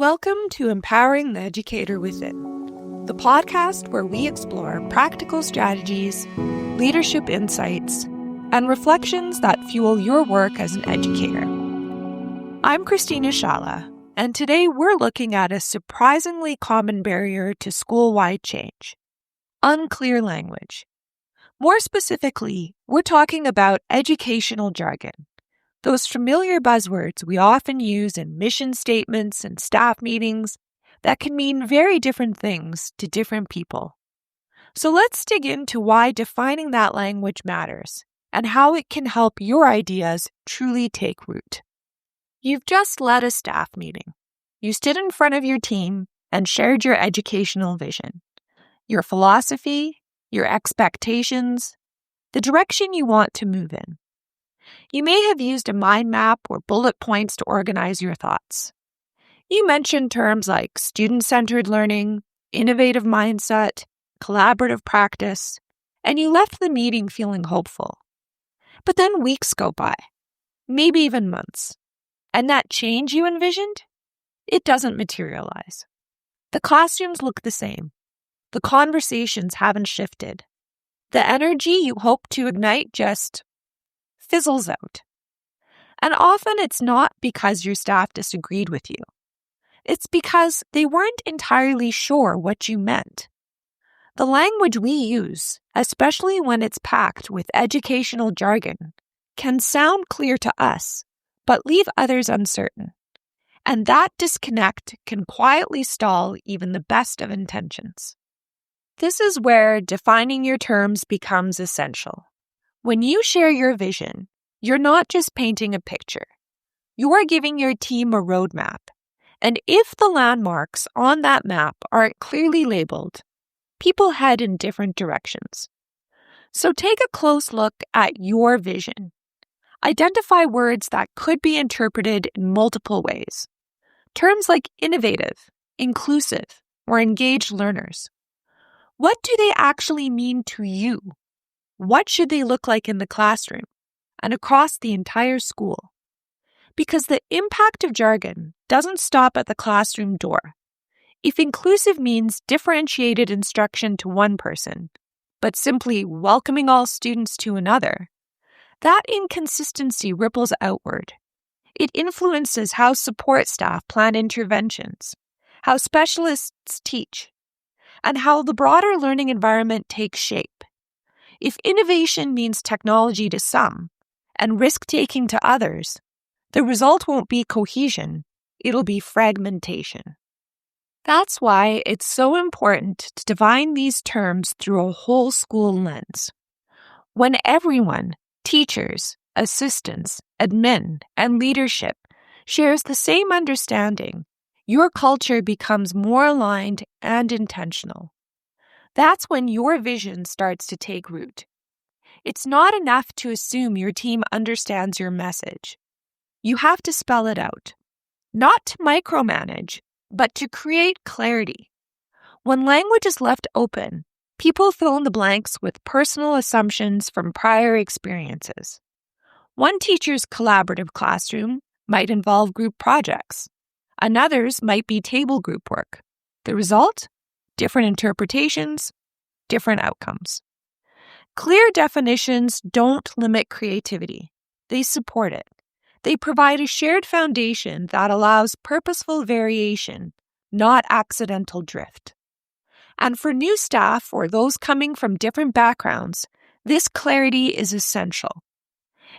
Welcome to Empowering the Educator Within, the podcast where we explore practical strategies, leadership insights, and reflections that fuel your work as an educator. I'm Christina Shala, and today we're looking at a surprisingly common barrier to school-wide change: unclear language. More specifically, we're talking about educational jargon. Those familiar buzzwords we often use in mission statements and staff meetings that can mean very different things to different people. So let's dig into why defining that language matters and how it can help your ideas truly take root. You've just led a staff meeting. You stood in front of your team and shared your educational vision, your philosophy, your expectations, the direction you want to move in. You may have used a mind map or bullet points to organize your thoughts. You mentioned terms like student-centered learning, innovative mindset, collaborative practice, and you left the meeting feeling hopeful. But then weeks go by, maybe even months, and that change you envisioned, it doesn't materialize. The classrooms look the same. The conversations haven't shifted. The energy you hope to ignite just fizzles out. And often it's not because your staff disagreed with you. It's because they weren't entirely sure what you meant. The language we use, especially when it's packed with educational jargon, can sound clear to us, but leave others uncertain. And that disconnect can quietly stall even the best of intentions. This is where defining your terms becomes essential. When you share your vision, you're not just painting a picture. You are giving your team a roadmap. And if the landmarks on that map aren't clearly labeled, people head in different directions. So take a close look at your vision. Identify words that could be interpreted in multiple ways. Terms like innovative, inclusive, or engaged learners. What do they actually mean to you? What should they look like in the classroom and across the entire school? Because the impact of jargon doesn't stop at the classroom door. If inclusive means differentiated instruction to one person, but simply welcoming all students to another, that inconsistency ripples outward. It influences how support staff plan interventions, how specialists teach, and how the broader learning environment takes shape. If innovation means technology to some and risk-taking to others, the result won't be cohesion, it'll be fragmentation. That's why it's so important to define these terms through a whole school lens. When everyone, teachers, assistants, admin, and leadership shares the same understanding, your culture becomes more aligned and intentional. That's when your vision starts to take root. It's not enough to assume your team understands your message. You have to spell it out, not to micromanage, but to create clarity. When language is left open, people fill in the blanks with personal assumptions from prior experiences. One teacher's collaborative classroom might involve group projects. Another's might be table group work. The result? Different interpretations, different outcomes. Clear definitions don't limit creativity. They support it. They provide a shared foundation that allows purposeful variation, not accidental drift. And for new staff or those coming from different backgrounds, this clarity is essential.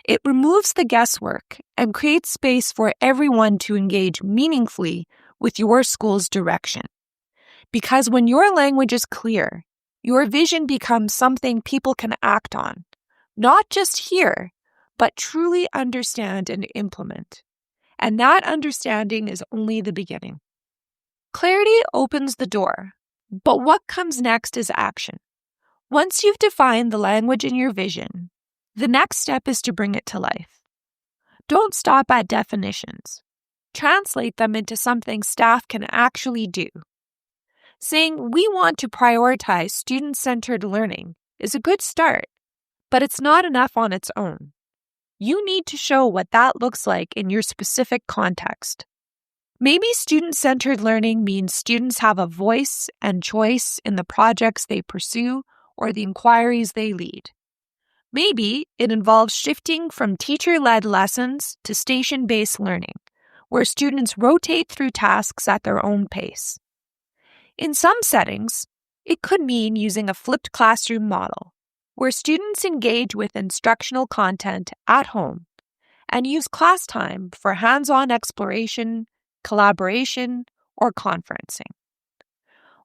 It removes the guesswork and creates space for everyone to engage meaningfully with your school's direction. Because when your language is clear, your vision becomes something people can act on, not just hear, but truly understand and implement. And that understanding is only the beginning. Clarity opens the door, but what comes next is action. Once you've defined the language in your vision, the next step is to bring it to life. Don't stop at definitions. Translate them into something staff can actually do. Saying we want to prioritize student-centered learning is a good start, but it's not enough on its own. You need to show what that looks like in your specific context. Maybe student-centered learning means students have a voice and choice in the projects they pursue or the inquiries they lead. Maybe it involves shifting from teacher-led lessons to station-based learning, where students rotate through tasks at their own pace. In some settings, it could mean using a flipped classroom model, where students engage with instructional content at home and use class time for hands-on exploration, collaboration, or conferencing.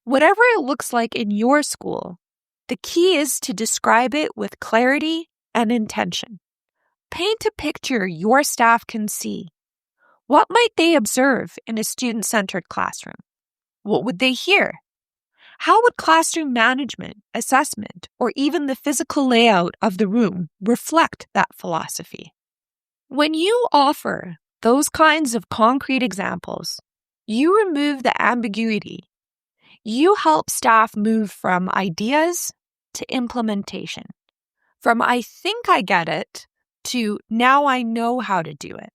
Whatever it looks like in your school, the key is to describe it with clarity and intention. Paint a picture your staff can see. What might they observe in a student-centered classroom? What would they hear? How would classroom management, assessment, or even the physical layout of the room reflect that philosophy? When you offer those kinds of concrete examples, you remove the ambiguity. You help staff move from ideas to implementation, from I think I get it to now I know how to do it.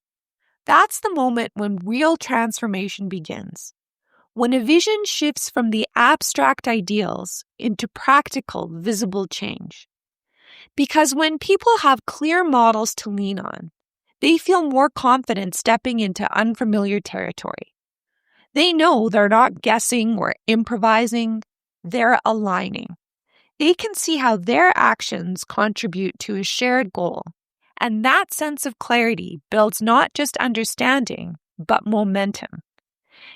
That's the moment when real transformation begins, when a vision shifts from the abstract ideals into practical, visible change. Because when people have clear models to lean on, they feel more confident stepping into unfamiliar territory. They know they're not guessing or improvising, they're aligning. They can see how their actions contribute to a shared goal, and that sense of clarity builds not just understanding, but momentum.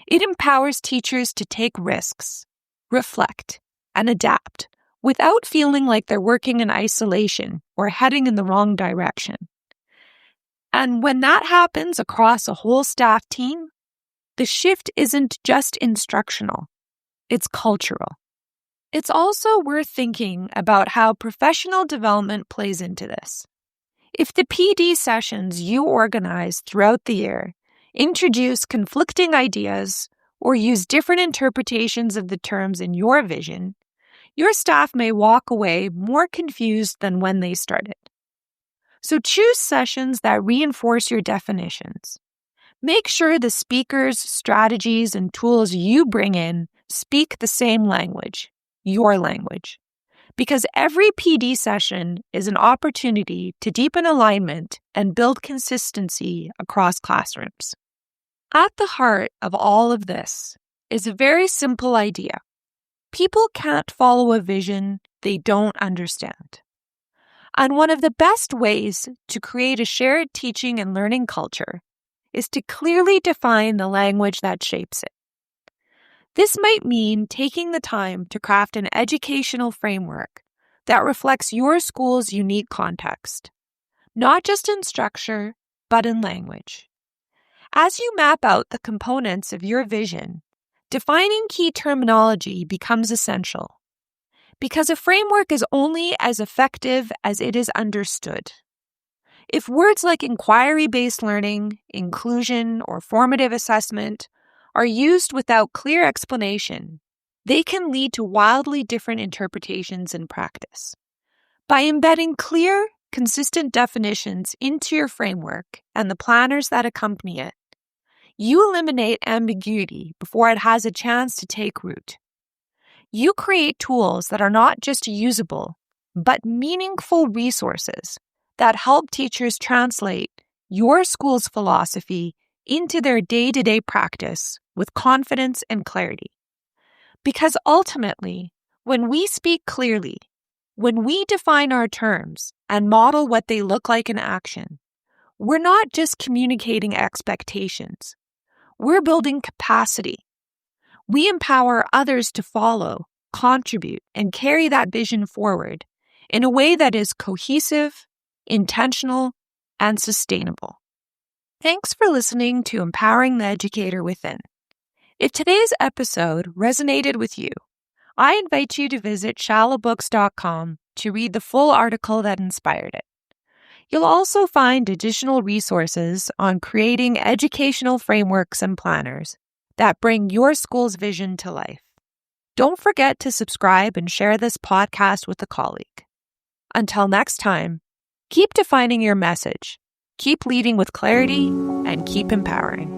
It empowers teachers to take risks, reflect, and adapt without feeling like they're working in isolation or heading in the wrong direction. And when that happens across a whole staff team, the shift isn't just instructional, it's cultural. It's also worth thinking about how professional development plays into this. If the PD sessions you organize throughout the year introduce conflicting ideas or use different interpretations of the terms in your vision, your staff may walk away more confused than when they started. So choose sessions that reinforce your definitions. Make sure the speakers, strategies, and tools you bring in speak the same language, your language. Because every PD session is an opportunity to deepen alignment and build consistency across classrooms. At the heart of all of this is a very simple idea. People can't follow a vision they don't understand. And one of the best ways to create a shared teaching and learning culture is to clearly define the language that shapes it. This might mean taking the time to craft an educational framework that reflects your school's unique context, not just in structure, but in language. As you map out the components of your vision, defining key terminology becomes essential, because a framework is only as effective as it is understood. If words like inquiry-based learning, inclusion, or formative assessment are used without clear explanation, they can lead to wildly different interpretations in practice. By embedding clear, consistent definitions into your framework and the planners that accompany it, you eliminate ambiguity before it has a chance to take root. You create tools that are not just usable, but meaningful resources that help teachers translate your school's philosophy into their day-to-day practice with confidence and clarity. Because ultimately, when we speak clearly, when we define our terms and model what they look like in action, we're not just communicating expectations. We're building capacity. We empower others to follow, contribute, and carry that vision forward in a way that is cohesive, intentional, and sustainable. Thanks for listening to Empowering the Educator Within. If today's episode resonated with you, I invite you to visit shallowbooks.com to read the full article that inspired it. You'll also find additional resources on creating educational frameworks and planners that bring your school's vision to life. Don't forget to subscribe and share this podcast with a colleague. Until next time, keep defining your message, keep leading with clarity, and keep empowering.